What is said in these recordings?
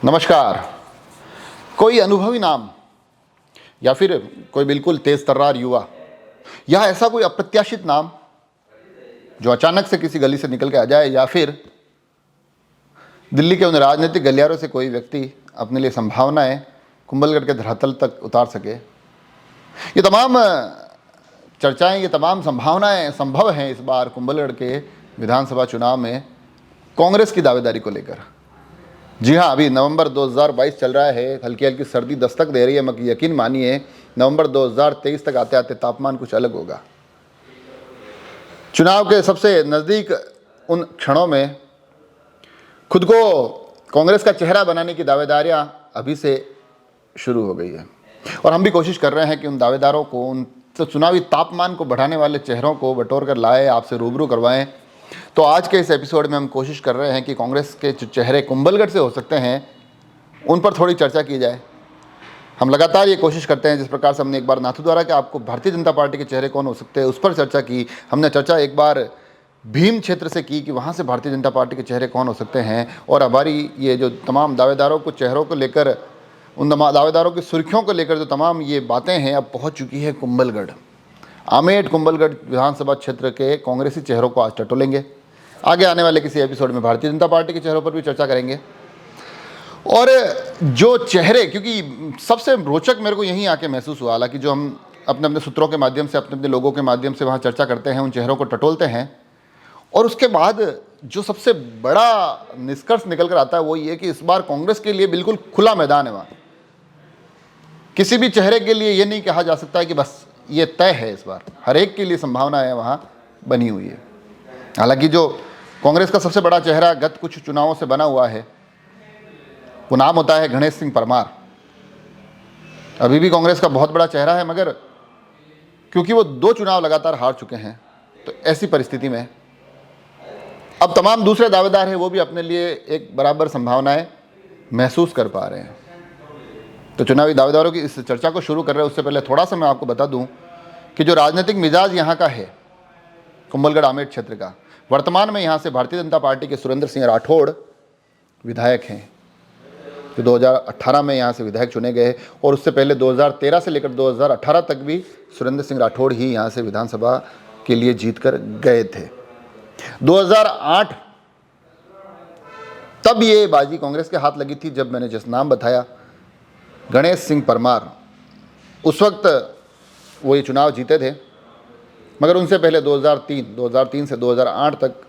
नमस्कार। कोई अनुभवी नाम या फिर कोई बिल्कुल तेज तर्रार युवा या ऐसा कोई अप्रत्याशित नाम जो अचानक से किसी गली से निकल के आ जाए, या फिर दिल्ली के उन राजनीतिक गलियारों से कोई व्यक्ति अपने लिए संभावनाएं कुंभलगढ़ के धरातल तक उतार सके। ये तमाम चर्चाएं, ये तमाम संभावनाएं संभव हैं इस बार कुंभलगढ़ के विधानसभा चुनाव में कांग्रेस की दावेदारी को लेकर। जी हाँ, अभी नवंबर 2022 चल रहा है, हल्की हल्की सर्दी दस्तक दे रही है, मगर यकीन मानिए नवंबर 2023 तक आते आते तापमान कुछ अलग होगा। चुनाव के सबसे नज़दीक उन क्षणों में खुद को कांग्रेस का चेहरा बनाने की दावेदारियां अभी से शुरू हो गई है, और हम भी कोशिश कर रहे हैं कि उन दावेदारों को, उन चुनावी तापमान को बढ़ाने वाले चेहरों को बटोर कर लाए, आपसे रूबरू करवाएं। तो आज के इस एपिसोड में हम कोशिश कर रहे हैं कि कांग्रेस के जो चेहरे कुंभलगढ़ से हो सकते हैं उन पर थोड़ी चर्चा की जाए। हम लगातार ये कोशिश करते हैं, जिस प्रकार से हमने एक बार नाथद्वारा के आपको भारतीय जनता पार्टी के चेहरे कौन हो सकते हैं उस पर चर्चा की। हमने चर्चा एक बार भीम क्षेत्र से की कि वहाँ से भारतीय जनता पार्टी के चेहरे कौन हो सकते हैं, और हमारी ये जो तमाम दावेदारों को चेहरों को लेकर, उन दावेदारों की सुर्खियों को लेकर जो तमाम ये बातें हैं, अब पहुँच चुकी है कुंभलगढ़। आमेठ कुंभलगढ़ विधानसभा क्षेत्र के कांग्रेसी चेहरों को आज टटोलेंगे। आगे आने वाले किसी एपिसोड में भारतीय जनता पार्टी के चेहरों पर भी चर्चा करेंगे। और जो चेहरे, क्योंकि सबसे रोचक मेरे को यहीं आके महसूस हुआ, हालांकि जो हम अपने अपने सूत्रों के माध्यम से, अपने अपने लोगों के माध्यम से वहाँ चर्चा करते हैं, उन चेहरों को टटोलते हैं, और उसके बाद जो सबसे बड़ा निष्कर्ष निकल कर आता है वो ये कि इस बार कांग्रेस के लिए बिल्कुल खुला मैदान है। वहाँ किसी भी चेहरे के लिए ये नहीं कहा जा सकता है कि बस ये तय है। इस बार हर एक के लिए संभावना है वहाँ बनी हुई है। हालांकि जो कांग्रेस का सबसे बड़ा चेहरा गत कुछ चुनावों से बना हुआ है वो नाम होता है गणेश सिंह परमार। अभी भी कांग्रेस का बहुत बड़ा चेहरा है, मगर क्योंकि वो 2 चुनाव लगातार हार चुके हैं, तो ऐसी परिस्थिति में अब तमाम दूसरे दावेदार हैं वो भी अपने लिए एक बराबर संभावनाएं महसूस कर पा रहे हैं। तो चुनावी दावेदारों की इस चर्चा को शुरू कर रहे हैं उससे पहले थोड़ा सा मैं आपको बता दूं कि जो राजनीतिक मिजाज यहाँ का है कुंभलगढ़ आमेठ क्षेत्र का, वर्तमान में यहाँ से भारतीय जनता पार्टी के सुरेंद्र सिंह राठौड़ विधायक हैं, जो 2018 में यहाँ से विधायक चुने गए, और उससे पहले 2013 से लेकर 2018 तक भी सुरेंद्र सिंह राठौड़ ही यहाँ से विधानसभा के लिए जीत कर गए थे। 2008 तब ये बाजी कांग्रेस के हाथ लगी थी, जब मैंने जिस नाम बताया गणेश सिंह परमार, उस वक्त वो ये चुनाव जीते थे। मगर उनसे पहले 2003 से 2008 तक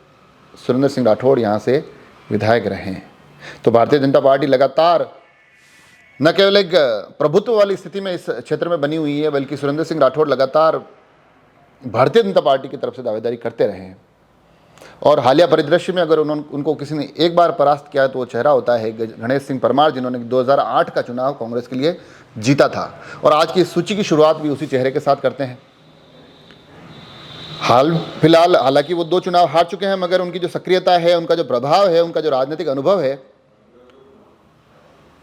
सुरेंद्र सिंह राठौड़ यहाँ से विधायक रहे हैं। तो भारतीय जनता पार्टी लगातार न केवल एक प्रभुत्व वाली स्थिति में इस क्षेत्र में बनी हुई है, बल्कि सुरेंद्र सिंह राठौड़ लगातार भारतीय जनता पार्टी की तरफ से दावेदारी करते रहे हैं। और हालिया परिदृश्य में अगर उनको किसी ने एक बार परास्त किया तो वो चेहरा होता है गणेश सिंह परमार, जिन्होंने 2008 का चुनाव कांग्रेस के लिए जीता था। और आज की सूची की शुरुआत भी उसी चेहरे के साथ करते हैं। हाल फिलहाल हालांकि वो 2 चुनाव हार चुके हैं, मगर उनकी जो सक्रियता है, उनका जो प्रभाव है, उनका जो राजनीतिक अनुभव है,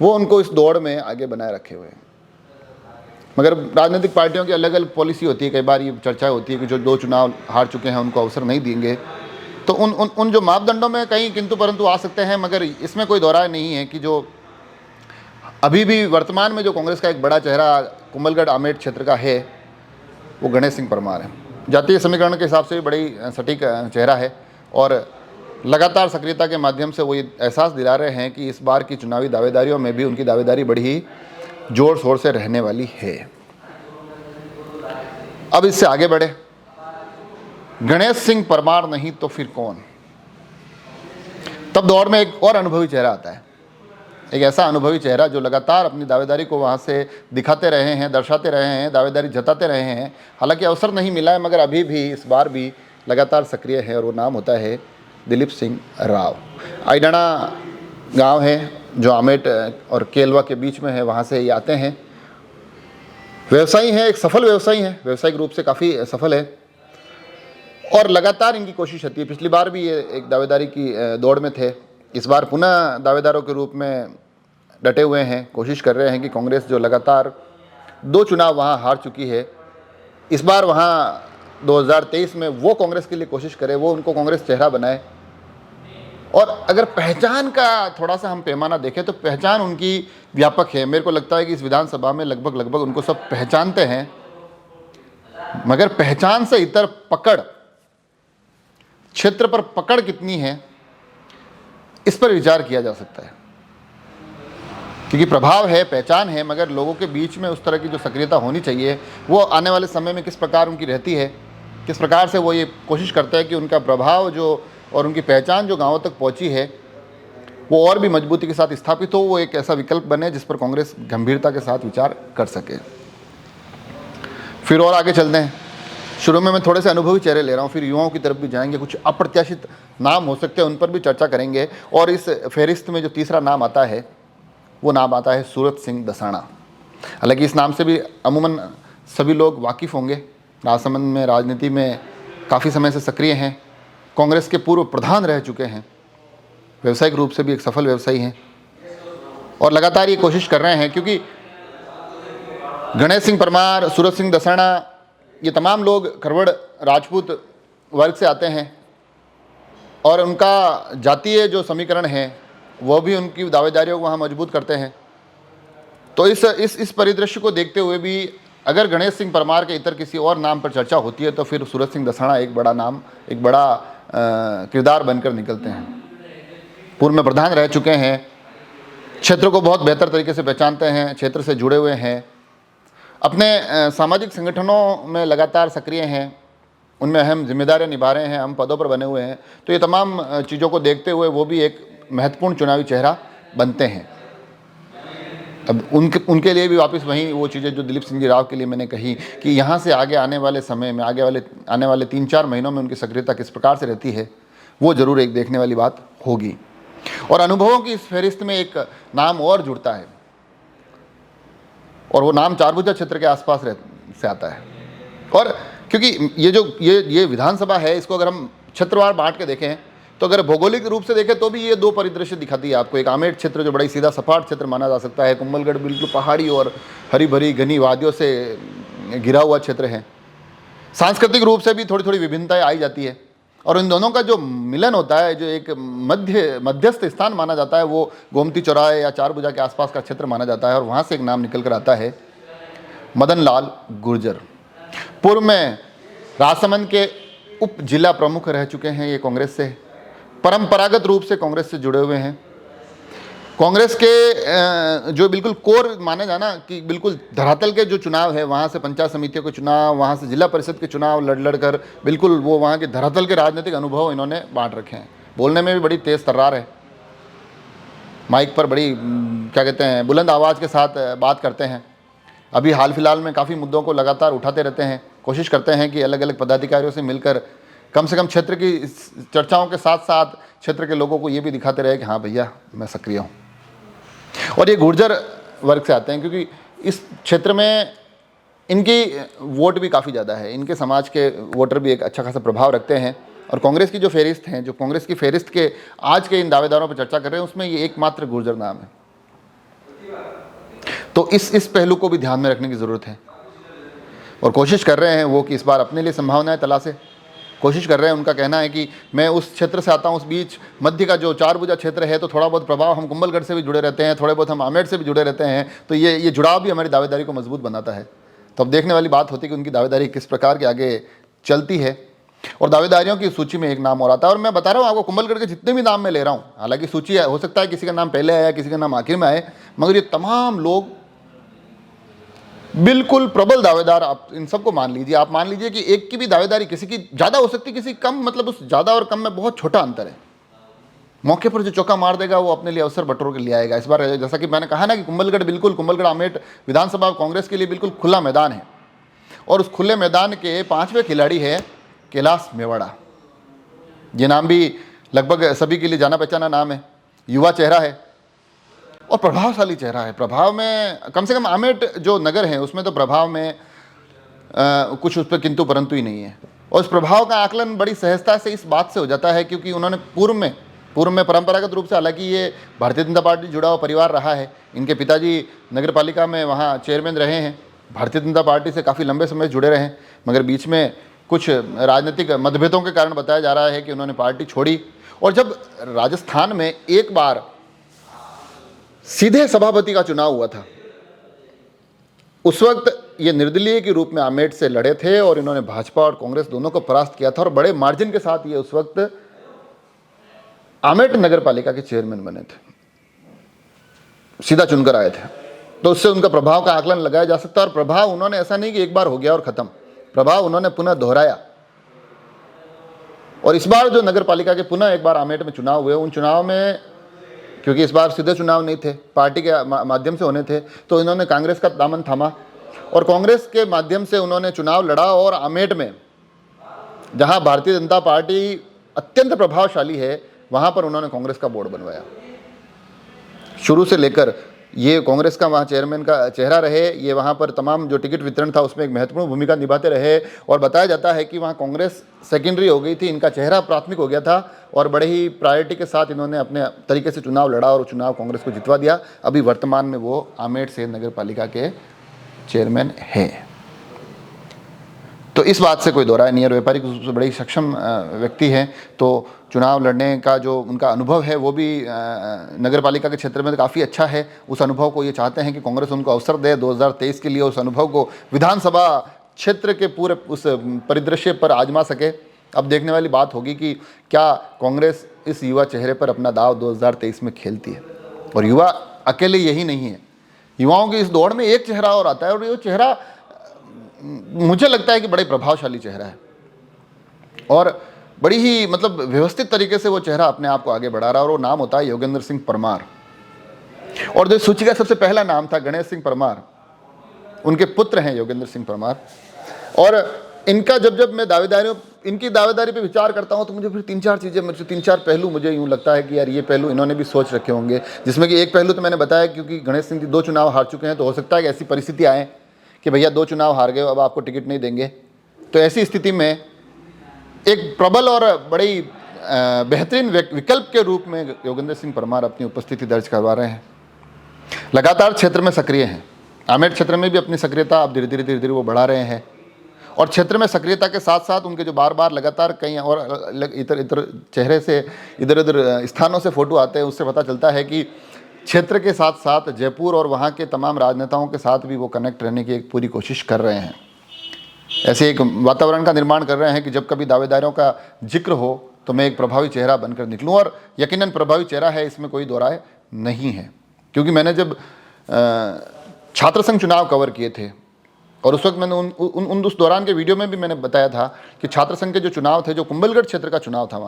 वो उनको इस दौड़ में आगे बनाए रखे हुए हैं। मगर राजनीतिक पार्टियों की अलग अलग पॉलिसी होती है। कई बार ये चर्चा होती है कि जो 2 चुनाव हार चुके हैं उनको अवसर नहीं देंगे, तो उन जो मापदंडों में कहीं किंतु परंतु आ सकते हैं। मगर इसमें कोई दोहराय नहीं है कि जो अभी भी वर्तमान में जो कांग्रेस का एक बड़ा चेहरा कुंभलगढ़ आमेठ क्षेत्र का है वो गणेश सिंह परमार है। जातीय समीकरण के हिसाब से भी बड़ी सटीक चेहरा है, और लगातार सक्रियता के माध्यम से वो ये एहसास दिला रहे हैं कि इस बार की चुनावी दावेदारियों में भी उनकी दावेदारी बड़ी ही जोर शोर से रहने वाली है। अब इससे आगे बढ़े, गणेश सिंह परमार नहीं तो फिर कौन? तब दौड़ में एक और अनुभवी चेहरा आता है, एक ऐसा अनुभवी चेहरा जो लगातार अपनी दावेदारी को वहाँ से दिखाते रहे हैं, दर्शाते रहे हैं, दावेदारी जताते रहे हैं। हालांकि अवसर नहीं मिला है, मगर अभी भी इस बार भी लगातार सक्रिय है, और वो नाम होता है दिलीप सिंह राव। आईडाणा गांव है जो आमेठ और केलवा के बीच में है, वहाँ से ये आते हैं। व्यवसायी हैं, एक सफल व्यवसायी हैं, व्यावसायिक रूप से काफ़ी सफल है, और लगातार इनकी कोशिश रहती है। पिछली बार भी ये एक दावेदारी की दौड़ में थे, इस बार पुनः दावेदारों के रूप में डटे हुए हैं। कोशिश कर रहे हैं कि कांग्रेस जो लगातार 2 चुनाव वहाँ हार चुकी है, इस बार वहाँ 2023 में वो कांग्रेस के लिए कोशिश करे, वो उनको कांग्रेस चेहरा बनाए। और अगर पहचान का थोड़ा सा हम पैमाना देखें तो पहचान उनकी व्यापक है। मेरे को लगता है कि इस विधानसभा में लगभग उनको सब पहचानते हैं, मगर पहचान से इतर पकड़, क्षेत्र पर पकड़ कितनी है, इस पर विचार किया जा सकता है। क्योंकि प्रभाव है, पहचान है, मगर लोगों के बीच में उस तरह की जो सक्रियता होनी चाहिए वो आने वाले समय में किस प्रकार उनकी रहती है, किस प्रकार से वो ये कोशिश करते हैं कि उनका प्रभाव जो और उनकी पहचान जो गांवों तक पहुंची है वो और भी मजबूती के साथ स्थापित हो, वो एक ऐसा विकल्प बने जिस पर कांग्रेस गंभीरता के साथ विचार कर सके। फिर और आगे चलते हैं। शुरू में मैं थोड़े से अनुभवी चेहरे ले रहा हूँ, फिर युवाओं की तरफ भी जाएंगे, कुछ अप्रत्याशित नाम हो सकते हैं उन पर भी चर्चा करेंगे। और इस फहरिस्त में जो तीसरा नाम आता है वो नाम आता है सूरत सिंह दसाना। हालांकि इस नाम से भी अमूमन सभी लोग वाकिफ़ होंगे। राजसमंद में राजनीति में काफ़ी समय से सक्रिय हैं, कांग्रेस के पूर्व प्रधान रह चुके हैं, व्यावसायिक रूप से भी एक सफल व्यवसायी हैं और लगातार ये कोशिश कर रहे हैं। क्योंकि गणेश सिंह परमार, सूरत सिंह दसाना, ये तमाम लोग खरवड़ राजपूत वर्ग से आते हैं और उनका जातीय जो समीकरण है वो भी उनकी दावेदारियों को वहाँ मजबूत करते हैं। तो इस परिदृश्य को देखते हुए भी अगर गणेश सिंह परमार के इतर किसी और नाम पर चर्चा होती है तो फिर सूरत सिंह दसाना एक बड़ा नाम, एक बड़ा किरदार बनकर निकलते हैं। पूर्व में प्रधान रह चुके हैं, क्षेत्र को बहुत बेहतर तरीके से पहचानते हैं, क्षेत्र से जुड़े हुए हैं, अपने सामाजिक संगठनों में लगातार सक्रिय हैं, उनमें अहम जिम्मेदारियां निभा रहे हैं, हम पदों पर बने हुए हैं। तो ये तमाम चीज़ों को देखते हुए वो भी एक महत्वपूर्ण चुनावी चेहरा बनते हैं। अब उनके लिए भी वापस वहीं वो चीज़ें जो दिलीप सिंह जी राव के लिए मैंने कही कि यहाँ से आगे आने वाले समय में, आने वाले 3-4 महीनों में उनकी सक्रियता किस प्रकार से रहती है वो ज़रूर एक देखने वाली बात होगी। और अनुभवों की इस फहरिस्त में एक नाम और जुड़ता है और वो नाम चारभुजा क्षेत्र के आसपास से आता है। और क्योंकि ये विधानसभा है, इसको अगर हम क्षेत्रवार बांट के देखें तो अगर भौगोलिक रूप से देखें तो भी ये दो परिदृश्य दिखाती है आपको। एक आमेर क्षेत्र जो बड़ा ही सीधा सपाट क्षेत्र माना जा सकता है, कुंभलगढ़ बिल्कुल पहाड़ी और हरी भरी घनी वादियों से घिरा हुआ क्षेत्र है। सांस्कृतिक रूप से भी थोड़ी थोड़ी विभिन्नताएं आई जाती है और इन दोनों का जो मिलन होता है, जो एक मध्यस्थ स्थान माना जाता है, वो गोमती चौराहे या चारभुजा के आसपास का क्षेत्र माना जाता है। और वहाँ से एक नाम निकल कर आता है मदन लाल गुर्जर। पूर्व में राजसमंद के उप जिला प्रमुख रह चुके हैं ये कांग्रेस से, परंपरागत रूप से कांग्रेस से जुड़े हुए हैं। कांग्रेस के जो बिल्कुल कोर माने जाना कि बिल्कुल धरातल के जो चुनाव है, वहाँ से पंचायत समितियों के चुनाव, वहाँ से जिला परिषद के चुनाव लड़ कर बिल्कुल वो वहाँ के धरातल के राजनीतिक अनुभव इन्होंने बांट रखे हैं। बोलने में भी बड़ी तेज़ तर्रार है, माइक पर बड़ी क्या कहते हैं बुलंद आवाज़ के साथ बात करते हैं। अभी हाल फिलहाल में काफ़ी मुद्दों को लगातार उठाते रहते हैं, कोशिश करते हैं कि अलग अलग पदाधिकारियों से मिलकर कम से कम क्षेत्र की चर्चाओं के साथ साथ क्षेत्र के लोगों को ये भी दिखाते रहे कि हाँ भैया मैं सक्रिय हूँ। और ये गुर्जर वर्ग से आते हैं क्योंकि इस क्षेत्र में इनकी वोट भी काफ़ी ज़्यादा है, इनके समाज के वोटर भी एक अच्छा खासा प्रभाव रखते हैं। और कांग्रेस की जो फहरिस्त हैं, जो कांग्रेस की फहरिस्त के आज के इन दावेदारों पर चर्चा कर रहे हैं, उसमें ये एकमात्र गुर्जर नाम है। तो इस पहलू को भी ध्यान में रखने की ज़रूरत है और कोशिश कर रहे हैं वो कि इस बार अपने लिए संभावनाएं तलाशे। कोशिश कर रहे हैं, उनका कहना है कि मैं उस क्षेत्र से आता हूँ, उस बीच मध्य का जो चारभुजा क्षेत्र है, तो थोड़ा बहुत प्रभाव हम कुंभलगढ़ से भी जुड़े रहते हैं, थोड़े बहुत हम आमेर से भी जुड़े रहते हैं, तो ये जुड़ाव भी हमारी दावेदारी को मजबूत बनाता है। तो अब देखने वाली बात होती है कि उनकी दावेदारी किस प्रकार के आगे चलती है। और दावेदारियों की सूची में एक नाम और आता है, और मैं बता रहा हूँ आपको कुंभलगढ़ के जितने भी नाम मैं ले रहा हूँ, हालांकि सूची हो सकता है किसी का नाम पहले आया, किसी का नाम आखिर में आए, मगर ये तमाम लोग बिल्कुल प्रबल दावेदार। आप इन सबको मान लीजिए, आप मान लीजिए कि एक की भी दावेदारी किसी की ज़्यादा हो सकती है, किसी कम, मतलब उस ज़्यादा और कम में बहुत छोटा अंतर है। मौके पर जो चौका मार देगा वो अपने लिए अवसर बटोर के ले आएगा। इस बार जैसा कि मैंने कहा ना कि कुंभलगढ़ आमेर विधानसभा कांग्रेस के लिए बिल्कुल खुला मैदान है और उस खुले मैदान के 5वें खिलाड़ी है कैलाश मेवाड़ा। ये नाम भी लगभग सभी के लिए जाना पहचाना नाम है, युवा चेहरा है और प्रभावशाली चेहरा है। प्रभाव में कम से कम आमेर जो नगर है उसमें तो प्रभाव में कुछ उस पर किंतु परंतु ही नहीं है। और उस प्रभाव का आकलन बड़ी सहजता से इस बात से हो जाता है क्योंकि उन्होंने पूर्व में परंपरागत रूप से, हालांकि ये भारतीय जनता पार्टी जुड़ा हुआ परिवार रहा है, इनके पिताजी नगर पालिका में वहाँ चेयरमैन रहे हैं, भारतीय जनता पार्टी से काफ़ी लंबे समय जुड़े रहे, मगर बीच में कुछ राजनीतिक मतभेदों के कारण बताया जा रहा है कि उन्होंने पार्टी छोड़ी और जब राजस्थान में एक बार सीधे सभापति का चुनाव हुआ था, उस वक्त ये निर्दलीय के रूप में आमेठ से लड़े थे और इन्होंने भाजपा और कांग्रेस दोनों को परास्त किया था और बड़े मार्जिन के साथ ये उस वक्त आमेठ नगर पालिका के चेयरमैन बने थे, सीधा चुनकर आए थे। तो उससे उनका प्रभाव का आकलन लगाया जा सकता है। और प्रभाव उन्होंने ऐसा नहीं कि एक बार हो गया और खत्म, प्रभाव उन्होंने पुनः दोहराया। और इस बार जो नगर पालिका के पुनः एक बार आमेठ में चुनाव हुए, उन चुनाव में क्योंकि इस बार सीधे चुनाव नहीं थे, पार्टी के माध्यम से होने थे, तो इन्होंने कांग्रेस का दामन थामा और कांग्रेस के माध्यम से उन्होंने चुनाव लड़ा। और आमेठ में जहां भारतीय जनता पार्टी अत्यंत प्रभावशाली है, वहां पर उन्होंने कांग्रेस का बोर्ड बनवाया। शुरू से लेकर ये कांग्रेस का वहाँ चेयरमैन का चेहरा रहे, ये वहाँ पर तमाम जो टिकट वितरण था उसमें एक महत्वपूर्ण भूमिका निभाते रहे। और बताया जाता है कि वहाँ कांग्रेस सेकेंडरी हो गई थी, इनका चेहरा प्राथमिक हो गया था और बड़े ही प्रायोरिटी के साथ इन्होंने अपने तरीके से चुनाव लड़ा और चुनाव कांग्रेस को जितवा दिया। अभी वर्तमान में वो आमेठ से नगर पालिका के चेयरमैन हैं। तो इस बात से कोई दो राय नहीं है। व्यापारिक रूप से बड़े ही सक्षम व्यक्ति हैं, तो चुनाव लड़ने का जो उनका अनुभव है वो भी नगर पालिका के क्षेत्र में काफ़ी अच्छा है। उस अनुभव को ये चाहते हैं कि कांग्रेस उनको अवसर दे 2023 के लिए, उस अनुभव को विधानसभा क्षेत्र के पूरे उस परिदृश्य पर आजमा सके। अब देखने वाली बात होगी कि क्या कांग्रेस इस युवा चेहरे पर अपना दाव 2023 में खेलती है। और युवा अकेले यही नहीं है, युवाओं की इस दौड़ में एक चेहरा और आता है और ये चेहरा मुझे लगता है कि बड़े प्रभावशाली चेहरा है और बड़ी ही मतलब व्यवस्थित तरीके से वो चेहरा अपने आप को आगे बढ़ा रहा है। और वो नाम होता है योगेंद्र सिंह परमार। और जो सूची का सबसे पहला नाम था गणेश सिंह परमार, उनके पुत्र हैं योगेंद्र सिंह परमार। और इनका जब मैं इनकी दावेदारी पे विचार करता हूँ तो मुझे फिर तीन चार पहलू मुझे यूँ लगता है कि यार ये पहलू इन्होंने भी सोच रखे होंगे। जिसमें कि एक पहलू तो मैंने बताया, क्योंकि गणेश सिंह जी 2 चुनाव हार चुके हैं, तो हो सकता है कि ऐसी परिस्थिति आए कि भैया 2 चुनाव हार गए, अब आपको टिकट नहीं देंगे। तो ऐसी स्थिति में एक प्रबल और बड़ी बेहतरीन विकल्प के रूप में योगेंद्र सिंह परमार अपनी उपस्थिति दर्ज करवा रहे हैं। लगातार क्षेत्र में सक्रिय हैं, आमेठ क्षेत्र में भी अपनी सक्रियता अब धीरे धीरे वो बढ़ा रहे हैं। और क्षेत्र में सक्रियता के साथ साथ उनके जो बार बार लगातार कहीं और इधर चेहरे से इधर उधर स्थानों से फोटो आते हैं, उससे पता चलता है कि क्षेत्र के साथ साथ जयपुर और वहाँ के तमाम राजनेताओं के साथ भी वो कनेक्ट रहने की एक पूरी कोशिश कर रहे हैं। ऐसे एक वातावरण का निर्माण कर रहे हैं कि जब कभी दावेदारों का जिक्र हो तो मैं एक प्रभावी चेहरा बनकर निकलूं। और यकीनन प्रभावी चेहरा है, इसमें कोई दो राय नहीं है। क्योंकि मैंने जब छात्र संघ चुनाव कवर किए थे और उस वक्त मैंने उस दौरान के वीडियो में भी मैंने बताया था कि छात्र संघ के जो चुनाव थे, जो कुंभलगढ़ क्षेत्र का चुनाव था,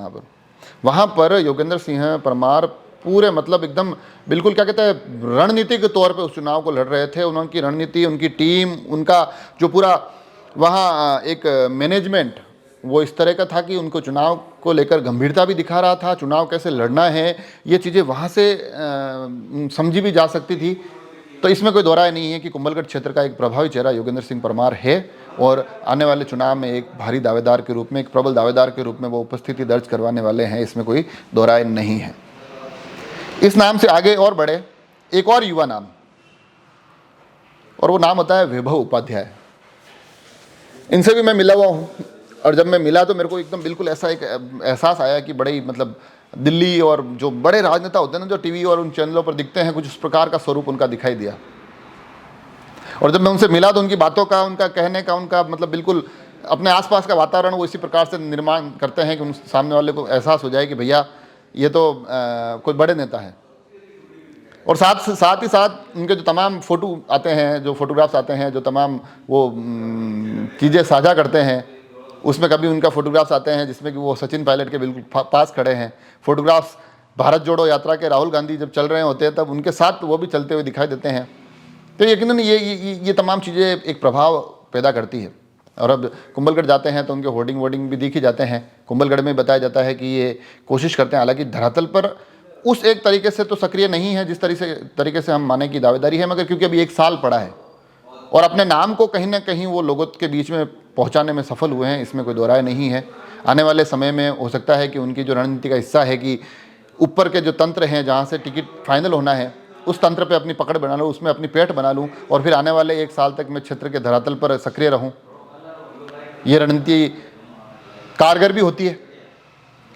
वहाँ पर योगेंद्र सिंह परमार पूरे मतलब एकदम बिल्कुल क्या कहते हैं रणनीतिक तौर पे उस चुनाव को लड़ रहे थे। उनकी रणनीति, उनकी टीम, उनका जो पूरा वहाँ एक मैनेजमेंट वो इस तरह का था कि उनको चुनाव को लेकर गंभीरता भी दिखा रहा था। चुनाव कैसे लड़ना है ये चीज़ें वहाँ से समझी भी जा सकती थी। तो इसमें कोई दो राय नहीं है कि कुंभलगढ़ क्षेत्र का एक प्रभावी चेहरा योगेंद्र सिंह परमार है और आने वाले चुनाव में एक भारी दावेदार के रूप में, एक प्रबल दावेदार के रूप में वो उपस्थिति दर्ज करवाने वाले हैं। इसमें कोई दो राय नहीं है। इस नाम से आगे और बढ़े एक और युवा नाम, और वो नाम होता है वैभव उपाध्याय। इनसे भी मैं मिला हुआ हूँ और जब मैं मिला तो मेरे को एकदम बिल्कुल ऐसा एक एहसास आया कि बड़े ही मतलब दिल्ली और जो बड़े राजनेता होते हैं ना, जो टीवी और उन चैनलों पर दिखते हैं, कुछ इस प्रकार का स्वरूप उनका दिखाई दिया। और जब मैं उनसे मिला तो उनकी बातों का, उनका कहने का, उनका मतलब बिल्कुल अपने आसपास का वातावरण वो इसी प्रकार से निर्माण करते हैं कि उन सामने वाले को एहसास हो जाए कि भैया ये तो कोई बड़े नेता है। और साथ ही साथ उनके जो तमाम फ़ोटो आते हैं, जो फोटोग्राफ्स आते हैं, जो तमाम वो चीज़ें साझा करते हैं, उसमें कभी उनका फोटोग्राफ्स आते हैं जिसमें कि वो सचिन पायलट के बिल्कुल पास खड़े हैं। फोटोग्राफ्स भारत जोड़ो यात्रा के राहुल गांधी जब चल रहे होते हैं तब उनके साथ वो भी चलते हुए दिखाई देते हैं। तो यकीनन ये तमाम चीज़ें एक प्रभाव पैदा करती है। और अब कुंभलगढ़ जाते हैं तो उनके होर्डिंग भी दिख ही जाते हैं। कुंभलगढ़ में बताया जाता है कि ये कोशिश करते हैं, हालांकि धरातल पर उस एक तरीके से तो सक्रिय नहीं है जिस तरीके से हम माने की दावेदारी है, मगर क्योंकि अभी 1 साल पड़ा है और अपने नाम को कहीं ना कहीं वो लोगों के बीच में पहुंचाने में सफल हुए हैं, इसमें कोई दो राय नहीं है। आने वाले समय में हो सकता है कि उनकी जो रणनीति का हिस्सा है कि ऊपर के जो तंत्र हैं जहां से टिकट फाइनल होना है, उस तंत्र पे अपनी पकड़ बना लूँ, उसमें अपनी पेठ बना लूँ और फिर आने वाले 1 साल तक मैं क्षेत्र के धरातल पर सक्रिय रहूँ। ये रणनीति कारगर भी होती है।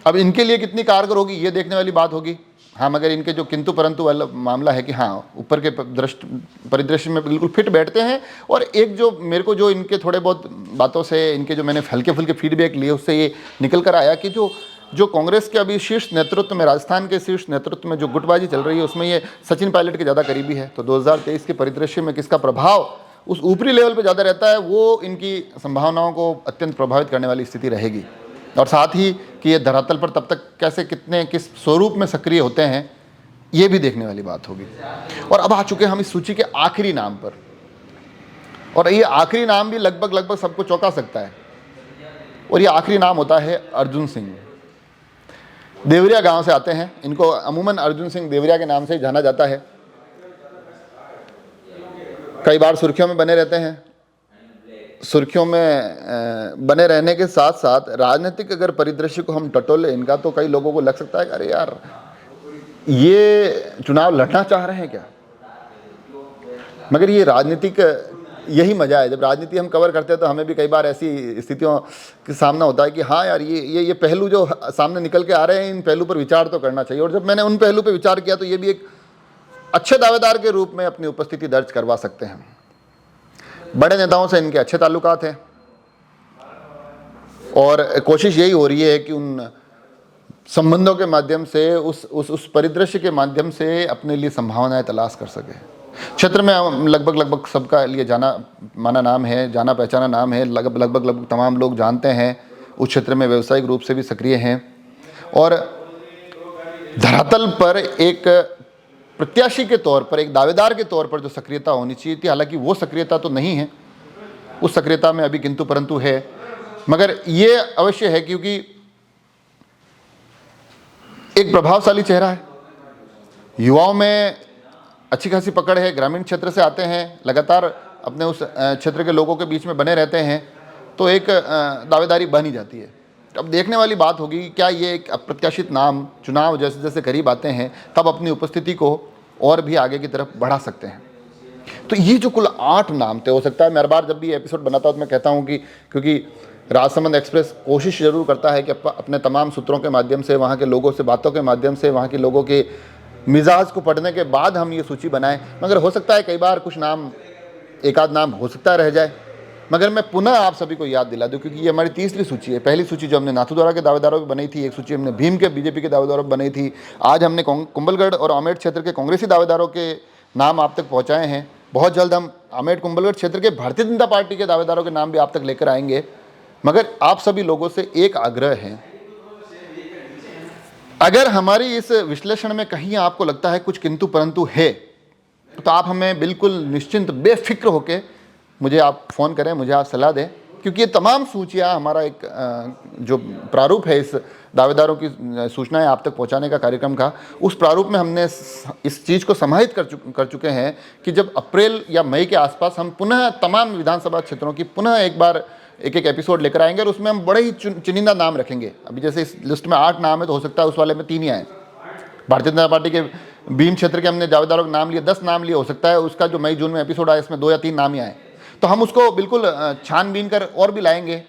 अब इनके लिए कितनी कारगर होगी ये देखने वाली बात होगी। हाँ, मगर इनके जो किंतु परंतु वाला मामला है कि हाँ, ऊपर के परिदृश्य में बिल्कुल फिट बैठते हैं। और एक जो मेरे को जो इनके थोड़े बहुत बातों से, इनके जो मैंने हल्के फुल्के फीडबैक लिए, उससे ये निकल कर आया कि जो कांग्रेस के अभी शीर्ष नेतृत्व में, राजस्थान के शीर्ष नेतृत्व में जो गुटबाजी चल रही है, उसमें ये सचिन पायलट के ज़्यादा करीबी है। तो 2023 के परिदृश्य में किसका प्रभाव उस ऊपरी लेवल पे ज़्यादा रहता है, वो इनकी संभावनाओं को अत्यंत प्रभावित करने वाली स्थिति रहेगी। और साथ ही कि ये धरातल पर तब तक कैसे, कितने, किस स्वरूप में सक्रिय होते हैं, ये भी देखने वाली बात होगी। और अब आ चुके हम इस सूची के आखिरी नाम पर, और ये आखिरी नाम भी लगभग सबको चौंका सकता है। और ये आखिरी नाम होता है अर्जुन सिंह। देवरिया गांव से आते हैं। इनको अमूमन अर्जुन सिंह देवरिया के नाम से ही जाना जाता है। कई बार सुर्खियों में बने रहते हैं। सुर्खियों में बने रहने के साथ साथ राजनीतिक अगर परिदृश्य को हम टटोले इनका, तो कई लोगों को लग सकता है कि अरे यार, ये चुनाव लड़ना चाह रहे हैं क्या। मगर ये राजनीतिक, यही मजा है। जब राजनीति हम कवर करते हैं तो हमें भी कई बार ऐसी स्थितियों के सामना होता है कि हाँ यार, ये पहलू जो सामने निकल के आ रहे हैं, इन पहलू पर विचार तो करना चाहिए। और जब मैंने उन पहलू पर विचार किया तो ये भी एक अच्छे दावेदार के रूप में अपनी उपस्थिति दर्ज करवा सकते हैं। बड़े नेताओं से इनके अच्छे ताल्लुकात हैं और कोशिश यही हो रही है कि उन संबंधों के माध्यम से, उस परिदृश्य के माध्यम से अपने लिए संभावनाएं तलाश कर सके। क्षेत्र में लगभग सबका लिए जाना माना नाम है, जाना पहचाना नाम है। लगभग तमाम लोग जानते हैं। उस क्षेत्र में व्यावसायिक रूप से भी सक्रिय हैं और धरातल पर एक प्रत्याशी के तौर पर, एक दावेदार के तौर पर जो सक्रियता होनी चाहिए थी, हालांकि वो सक्रियता तो नहीं है। उस सक्रियता में अभी किंतु परंतु है। मगर ये अवश्य है क्योंकि एक प्रभावशाली चेहरा है, युवाओं में अच्छी खासी पकड़ है, ग्रामीण क्षेत्र से आते हैं, लगातार अपने उस क्षेत्र के लोगों के बीच में बने रहते हैं, तो एक दावेदारी बन ही जाती है। अब देखने वाली बात होगी कि क्या ये एक अप्रत्याशित नाम चुनाव जैसे जैसे करीब आते हैं तब अपनी उपस्थिति को और भी आगे की तरफ बढ़ा सकते हैं। तो ये जो कुल 8 नाम थे, हो सकता है मैं हर बार जब भी एपिसोड बनाता हूँ तो मैं कहता हूँ कि क्योंकि राजसमंद एक्सप्रेस कोशिश जरूर करता है कि अपने तमाम सूत्रों के माध्यम से, वहाँ के लोगों से बातों के माध्यम से, वहाँ के लोगों के मिजाज को पढ़ने के बाद हम ये सूची बनाएं। मगर हो सकता है कई बार कुछ नाम, एक आध नाम हो सकता है रह जाए। मगर मैं पुनः आप सभी को याद दिला दूं क्योंकि ये हमारी तीसरी सूची है। पहली सूची जो हमने नाथूद्वारा के दावेदारों पर बनाई थी, एक सूची हमने भीम के बीजेपी के दावेदारों पर बनाई थी। आज हमने कुंभलगढ़ और आमेठ क्षेत्र के कांग्रेसी दावेदारों के नाम आप तक पहुँचाए हैं। बहुत जल्द हम आमेठ कुंभलगढ़ क्षेत्र के भारतीय जनता पार्टी के दावेदारों के नाम भी आप तक लेकर आएंगे। मगर आप सभी लोगों से एक आग्रह है, अगर हमारी इस विश्लेषण में कहीं आपको लगता है कुछ किंतु परंतु है, तो आप हमें बिल्कुल निश्चिंत बेफिक्र होकर मुझे आप फ़ोन करें, मुझे आप सलाह दें। क्योंकि ये तमाम सूचियाँ, हमारा एक जो प्रारूप है इस दावेदारों की सूचनाएं आप तक पहुंचाने का कार्यक्रम का, उस प्रारूप में हमने इस चीज़ को समाहित कर चुके हैं कि जब अप्रैल या मई के आसपास हम पुनः तमाम विधानसभा क्षेत्रों की पुनः एक बार एक एपिसोड लेकर आएंगे और उसमें हम बड़े ही चुनिंदा नाम रखेंगे। अभी जैसे इस लिस्ट में 8 नाम है तो हो सकता है उस वाले में 3 ही आए। भारतीय जनता पार्टी के भीम क्षेत्र के हमने दावेदारों के नाम लिए, 10 नाम लिए, हो सकता है उसका जो मई जून में एपिसोड आया इसमें 2 या 3 नाम ही आए। तो हम उसको बिल्कुल छानबीन कर और भी लाएंगे,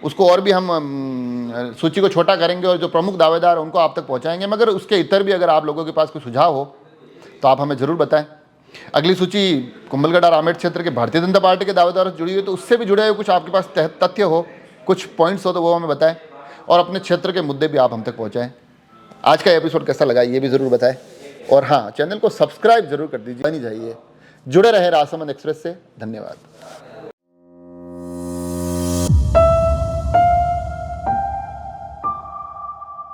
उसको और भी हम सूची को छोटा करेंगे और जो प्रमुख दावेदार उनको आप तक पहुंचाएंगे। मगर उसके इतर भी अगर आप लोगों के पास कोई सुझाव हो तो आप हमें ज़रूर बताएं। अगली सूची कुंभलगढ़ और आमेठ क्षेत्र के भारतीय जनता पार्टी के दावेदारों से जुड़ी हुई, तो उससे भी जुड़े हुए कुछ आपके पास तथ्य हो, कुछ पॉइंट्स हो तो वो हमें बताएं और अपने क्षेत्र के मुद्दे भी आप हम तक पहुँचाएँ। आज का एपिसोड कैसा लगा ये भी ज़रूर बताएं। और हाँ, चैनल को सब्सक्राइब जरूर कर दीजिए। बनी जाइए, जुड़े रहे राजसमंद एक्सप्रेस से। धन्यवाद।